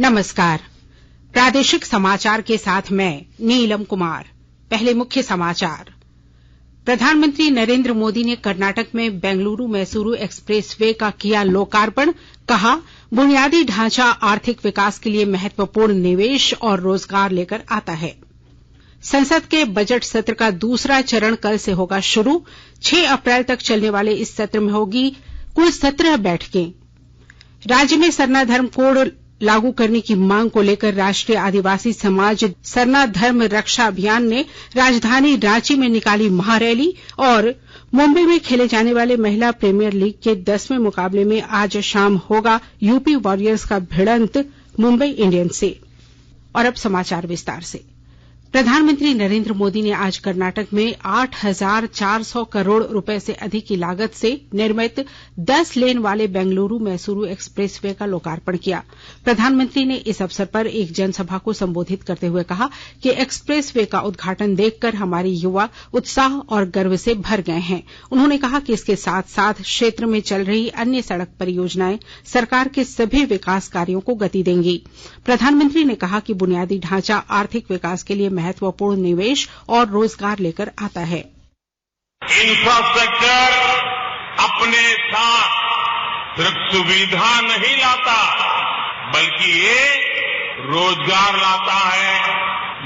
नमस्कार। प्रादेशिक समाचार के साथ मैं नीलम कुमार। पहले मुख्य समाचार। प्रधानमंत्री नरेंद्र मोदी ने कर्नाटक में बेंगलुरु मैसूरू एक्सप्रेसवे का किया लोकार्पण। कहा, बुनियादी ढांचा आर्थिक विकास के लिए महत्वपूर्ण निवेश और रोजगार लेकर आता है। संसद के बजट सत्र का दूसरा चरण कल से होगा शुरू। 6 अप्रैल तक चलने वाले इस सत्र में होगी कुल 17 बैठकें। राज्य में सरना धर्म कोड लागू करने की मांग को लेकर राष्ट्रीय आदिवासी समाज सरना धर्म रक्षा अभियान ने राजधानी रांची में निकाली महारैली। और मुंबई में खेले जाने वाले महिला प्रीमियर लीग के 10वें मुकाबले में आज शाम होगा यूपी वॉरियर्स का भिड़ंत मुंबई इंडियंस से। और अब समाचार विस्तार से। प्रधानमंत्री नरेंद्र मोदी ने आज कर्नाटक में 8,400 करोड़ रुपए से अधिक की लागत से निर्मित 10 लेन वाले बेंगलुरु मैसूरू एक्सप्रेसवे का लोकार्पण किया। प्रधानमंत्री ने इस अवसर पर एक जनसभा को संबोधित करते हुए कहा कि एक्सप्रेसवे का उद्घाटन देखकर हमारे युवा उत्साह और गर्व से भर गए हैं। उन्होंने कहा कि इसके साथ साथ क्षेत्र में चल रही अन्य सड़क परियोजनाएं सरकार के सभी विकास कार्यों को गति देंगी। प्रधानमंत्री ने कहा कि बुनियादी ढांचा आर्थिक विकास के लिए महत्वपूर्ण निवेश और रोजगार लेकर आता है। इंफ्रास्ट्रक्चर अपने साथ सिर्फ सुविधा नहीं लाता, बल्कि ये रोजगार लाता है,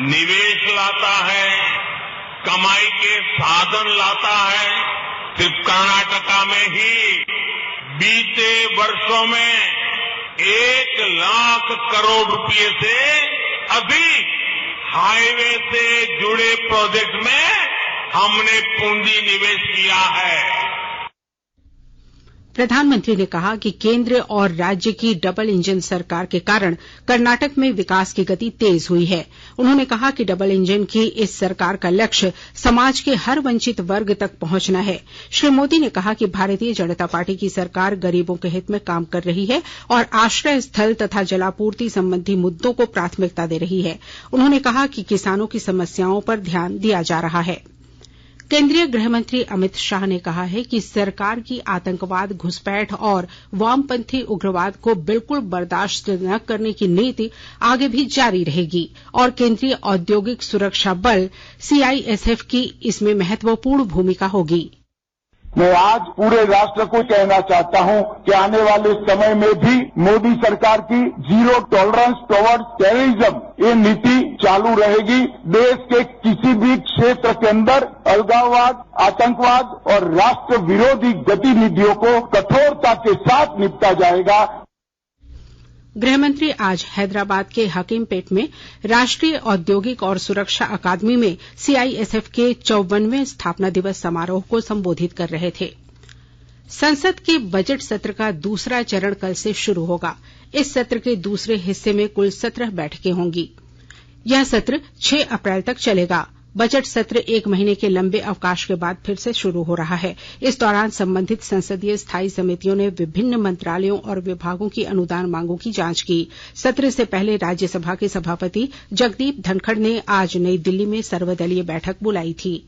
निवेश लाता है, कमाई के साधन लाता है। सिर्फ कर्नाटका में ही बीते वर्षों में 1 लाख करोड़ रुपए से अधिक हाईवे से जुड़े प्रोजेक्ट में हमने पूंजी निवेश किया है। प्रधानमंत्री ने कहा कि केंद्र और राज्य की डबल इंजन सरकार के कारण कर्नाटक में विकास की गति तेज हुई है। उन्होंने कहा कि डबल इंजन की इस सरकार का लक्ष्य समाज के हर वंचित वर्ग तक पहुंचना है। श्री मोदी ने कहा कि भारतीय जनता पार्टी की सरकार गरीबों के हित में काम कर रही है और आश्रय स्थल तथा जलापूर्ति संबंधी मुद्दों को प्राथमिकता दे रही है। उन्होंने कहा कि किसानों की समस्याओं पर ध्यान दिया जा रहा है। केंद्रीय गृहमंत्री अमित शाह ने कहा है कि सरकार की आतंकवाद, घुसपैठ और वामपंथी उग्रवाद को बिल्कुल बर्दाश्त न करने की नीति आगे भी जारी रहेगी और केंद्रीय औद्योगिक सुरक्षा बल CISF की इसमें महत्वपूर्ण भूमिका होगी। मैं आज पूरे राष्ट्र को कहना चाहता हूं कि आने वाले समय में भी मोदी सरकार की जीरो टॉलरेंस टुवर्ड्स टेररिज्म ये नीति चालू रहेगी। देश के किसी भी क्षेत्र के अंदर अलगाववाद, आतंकवाद और राष्ट्र विरोधी गतिविधियों को कठोरता के साथ निपटा जाएगा। गृहमंत्री आज हैदराबाद के हकीमपेट में राष्ट्रीय औद्योगिक और सुरक्षा अकादमी में CISF के 54वें स्थापना दिवस समारोह को संबोधित कर रहे थे। संसद के बजट सत्र का दूसरा चरण कल से शुरू होगा। इस सत्र के दूसरे हिस्से में कुल 17 बैठकें होंगी। यह सत्र 6 अप्रैल तक चलेगा। बजट सत्र 1 महीने के लंबे अवकाश के बाद फिर से शुरू हो रहा है। इस दौरान संबंधित संसदीय स्थायी समितियों ने विभिन्न मंत्रालयों और विभागों की अनुदान मांगों की जांच की। सत्र से पहले राज्यसभा के सभापति जगदीप धनखड़ ने आज नई दिल्ली में सर्वदलीय बैठक बुलाई थी।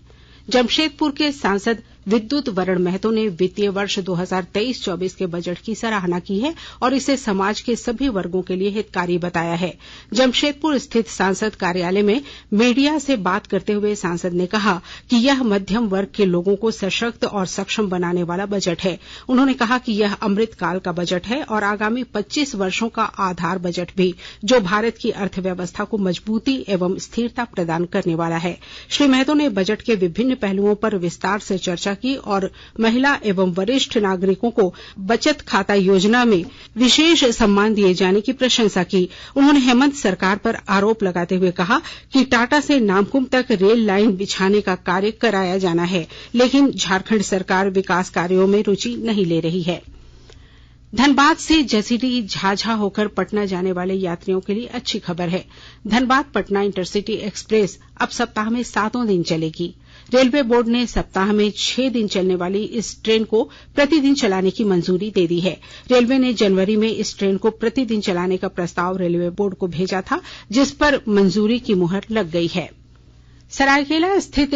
जमशेदपुर के सांसद विद्युत वरण महतो ने वित्तीय वर्ष 2023-24 के बजट की सराहना की है और इसे समाज के सभी वर्गों के लिए हितकारी बताया है। जमशेदपुर स्थित सांसद कार्यालय में मीडिया से बात करते हुए सांसद ने कहा कि यह मध्यम वर्ग के लोगों को सशक्त और सक्षम बनाने वाला बजट है। उन्होंने कहा कि यह अमृतकाल का बजट है और आगामी 25 वर्षों का आधार बजट भी, जो भारत की अर्थव्यवस्था को मजबूती एवं स्थिरता प्रदान करने वाला है। श्री महतो ने बजट के विभिन्न पहलुओं पर विस्तार से चर्चा की और महिला एवं वरिष्ठ नागरिकों को बचत खाता योजना में विशेष सम्मान दिए जाने की प्रशंसा की। उन्होंने हेमंत सरकार पर आरोप लगाते हुए कहा कि टाटा से नामकुम तक रेल लाइन बिछाने का कार्य कराया जाना है, लेकिन झारखंड सरकार विकास कार्यों में रुचि नहीं ले रही है। धनबाद से जसीडीह झाझा होकर पटना जाने वाले यात्रियों के लिए अच्छी खबर है। धनबाद पटना इंटरसिटी एक्सप्रेस अब सप्ताह में 7 दिन चलेगी। रेलवे बोर्ड ने सप्ताह में 6 दिन चलने वाली इस ट्रेन को प्रतिदिन चलाने की मंजूरी दे दी है। रेलवे ने जनवरी में इस ट्रेन को प्रतिदिन चलाने का प्रस्ताव रेलवे बोर्ड को भेजा था, जिस पर मंजूरी की मुहर लग गई है। सरायकेला स्थित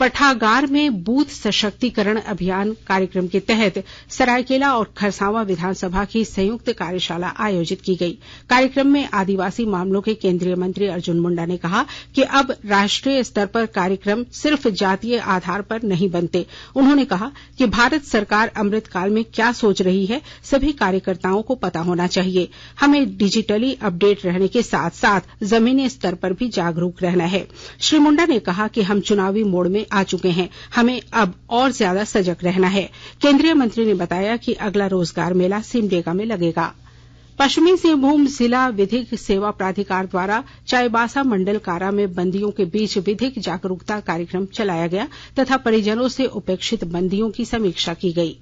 पठागार में बूथ सशक्तिकरण अभियान कार्यक्रम के तहत सरायकेला और खरसावां विधानसभा की संयुक्त कार्यशाला आयोजित की गई। कार्यक्रम में आदिवासी मामलों के केंद्रीय मंत्री अर्जुन मुंडा ने कहा कि अब राष्ट्रीय स्तर पर कार्यक्रम सिर्फ जातीय आधार पर नहीं बनते। उन्होंने कहा कि भारत सरकार अमृतकाल में क्या सोच रही है, सभी कार्यकर्ताओं को पता होना चाहिए। हमें डिजिटली अपडेट रहने के साथ साथ जमीनी स्तर पर भी जागरूक रहना है। श्री मुंडा ने कहा कि हम चुनावी मोड़ में आ चुके हैं, हमें अब और ज्यादा सजग रहना है। केंद्रीय मंत्री ने बताया कि अगला रोजगार मेला सिमडेगा में लगेगा। पश्चिमी सिंहभूम जिला विधिक सेवा प्राधिकार द्वारा चाईबासा मंडल कारा में बंदियों के बीच विधिक जागरूकता कार्यक्रम चलाया गया तथा परिजनों से उपेक्षित बंदियों की समीक्षा की गई।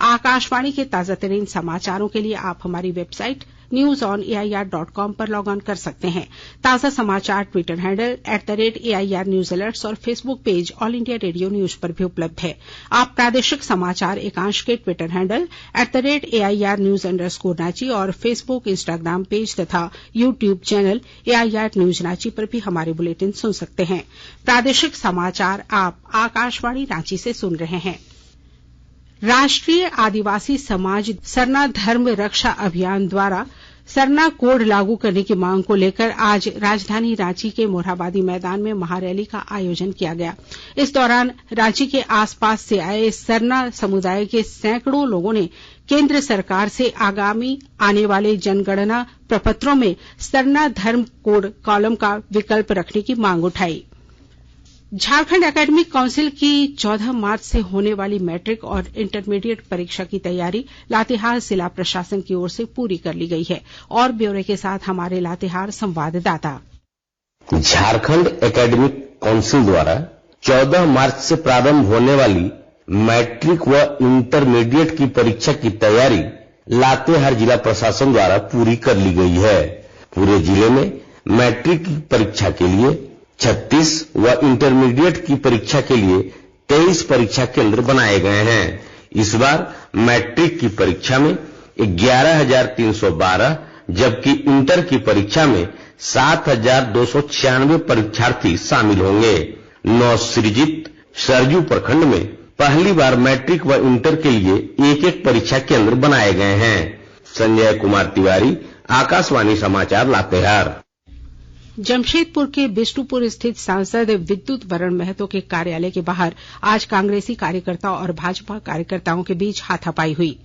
आकाशवाणी के ताजातरीन समाचारों के लिए आप हमारी वेबसाइट newsonair.com पर लॉग ऑन कर सकते हैं। ताजा समाचार Twitter handle @AIR news alerts और Facebook page All India Radio news पर भी उपलब्ध है। आप प्रादेशिक समाचार एकांश के Twitter handle @AIR news _Ranchi और फेसबुक, इंस्टाग्राम पेज तथा YouTube channel AIR news Ranchi पर भी हमारे बुलेटिन सुन सकते हैं। प्रादेशिक समाचार आप आकाशवाणी रांची से सुन रहे हैं। राष्ट्रीय आदिवासी समाज सरना धर्म रक्षा अभियान द्वारा सरना कोड लागू करने की मांग को लेकर आज राजधानी रांची के मोरहाबादी मैदान में महारैली का आयोजन किया गया। इस दौरान रांची के आसपास से आए सरना समुदाय के सैकड़ों लोगों ने केंद्र सरकार से आगामी आने वाले जनगणना प्रपत्रों में सरना धर्म कोड कॉलम का विकल्प रखने की मांग उठाई। झारखंड एकेडमिक काउंसिल की 14 मार्च से होने वाली मैट्रिक और इंटरमीडिएट परीक्षा की तैयारी लातेहार जिला प्रशासन की ओर से पूरी कर ली गई है। और ब्यौरे के साथ हमारे लातेहार संवाददाता। झारखंड एकेडमिक काउंसिल द्वारा 14 मार्च से प्रारंभ होने वाली मैट्रिक व इंटरमीडिएट की परीक्षा की तैयारी लातेहार जिला प्रशासन द्वारा पूरी कर ली गई है। पूरे जिले में मैट्रिक की परीक्षा के लिए 36 व इंटरमीडिएट की परीक्षा के लिए 23 परीक्षा केंद्र बनाए गए हैं। इस बार मैट्रिक की परीक्षा में 11,312 जबकि इंटर की परीक्षा में 7,296 परीक्षार्थी शामिल होंगे। नवसृजित सरजू प्रखंड में पहली बार मैट्रिक व इंटर के लिए एक परीक्षा केंद्र बनाए गए हैं। संजय कुमार तिवारी, आकाशवाणी समाचार, लातेहार। जमशेदपुर के बिष्टुपुर स्थित सांसद विद्युत वरण महतो के कार्यालय के बाहर आज कांग्रेसी कार्यकर्ता और भाजपा कार्यकर्ताओं के बीच हाथापाई हुई।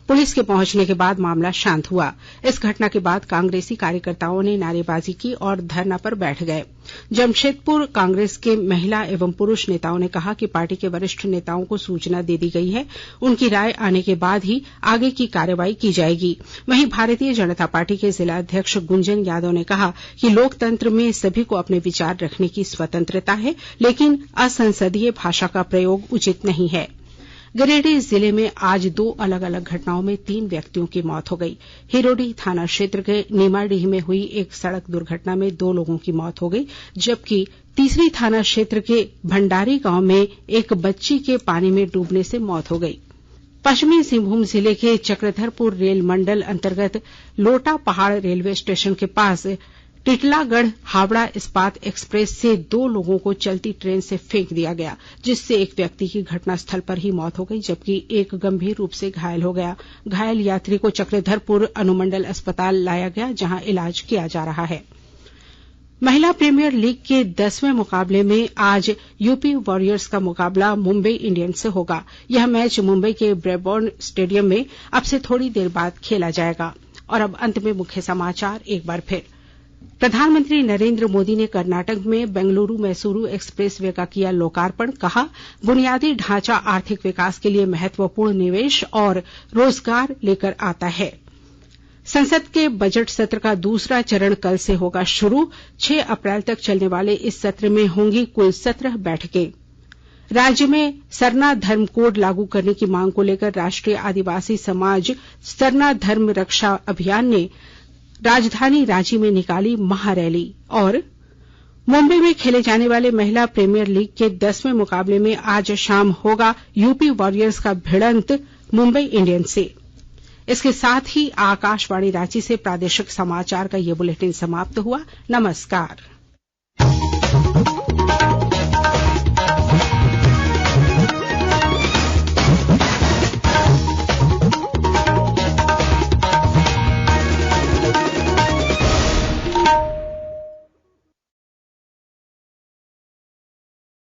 पुलिस के पहुंचने के बाद मामला शांत हुआ। इस घटना के बाद कांग्रेसी कार्यकर्ताओं ने नारेबाजी की और धरना पर बैठ गए। जमशेदपुर कांग्रेस के महिला एवं पुरुष नेताओं ने कहा कि पार्टी के वरिष्ठ नेताओं को सूचना दे दी गई है, उनकी राय आने के बाद ही आगे की कार्रवाई की जाएगी। वहीं भारतीय जनता पार्टी के जिला अध्यक्ष गुंजन यादव ने कहा कि लोकतंत्र में सभी को अपने विचार रखने की स्वतंत्रता है, लेकिन असंसदीय भाषा का प्रयोग उचित नहीं है। गिरिडीह जिले में आज 2 अलग अलग घटनाओं में 3 व्यक्तियों की मौत हो गई। हिरोडीह थाना क्षेत्र के नीमाडीह में हुई एक सड़क दुर्घटना में 2 लोगों की मौत हो गई, जबकि तीसरी थाना क्षेत्र के भंडारी गांव में एक बच्ची के पानी में डूबने से मौत हो गई। पश्चिमी सिंहभूम जिले के चक्रधरपुर रेल मंडल अंतर्गत लोटा पहाड़ रेलवे स्टेशन के पास टिटलागढ़ हावड़ा इस्पात एक्सप्रेस से 2 लोगों को चलती ट्रेन से फेंक दिया गया, जिससे एक व्यक्ति की घटनास्थल पर ही मौत हो गई जबकि एक गंभीर रूप से घायल हो गया। घायल यात्री को चक्रधरपुर अनुमंडल अस्पताल लाया गया, जहां इलाज किया जा रहा है। महिला प्रीमियर लीग के 10वें मुकाबले में आज यूपी वॉरियर्स का मुकाबला मुंबई इंडियंस से होगा। यह मैच मुंबई के ब्रेबॉर्न स्टेडियम में अब से थोड़ी देर बाद खेला जाएगा। और अब अंत में मुख्य समाचार एक बार फिर। प्रधानमंत्री नरेंद्र मोदी ने कर्नाटक में बेंगलुरु मैसूरू एक्सप्रेस वे का किया लोकार्पण। कहा, बुनियादी ढांचा आर्थिक विकास के लिए महत्वपूर्ण निवेश और रोजगार लेकर आता है। संसद के बजट सत्र का दूसरा चरण कल से होगा शुरू। 6 अप्रैल तक चलने वाले इस सत्र में होंगी कुल 17 बैठकें। राज्य में सरना धर्म कोड लागू करने की मांग को लेकर राष्ट्रीय आदिवासी समाज सरना धर्म रक्षा अभियान ने राजधानी रांची में निकाली महारैली। और मुंबई में खेले जाने वाले महिला प्रीमियर लीग के 10वें मुकाबले में आज शाम होगा यूपी वॉरियर्स का भिड़ंत मुंबई इंडियंस से। इसके साथ ही आकाशवाणी रांची से प्रादेशिक समाचार का ये बुलेटिन समाप्त हुआ। नमस्कार।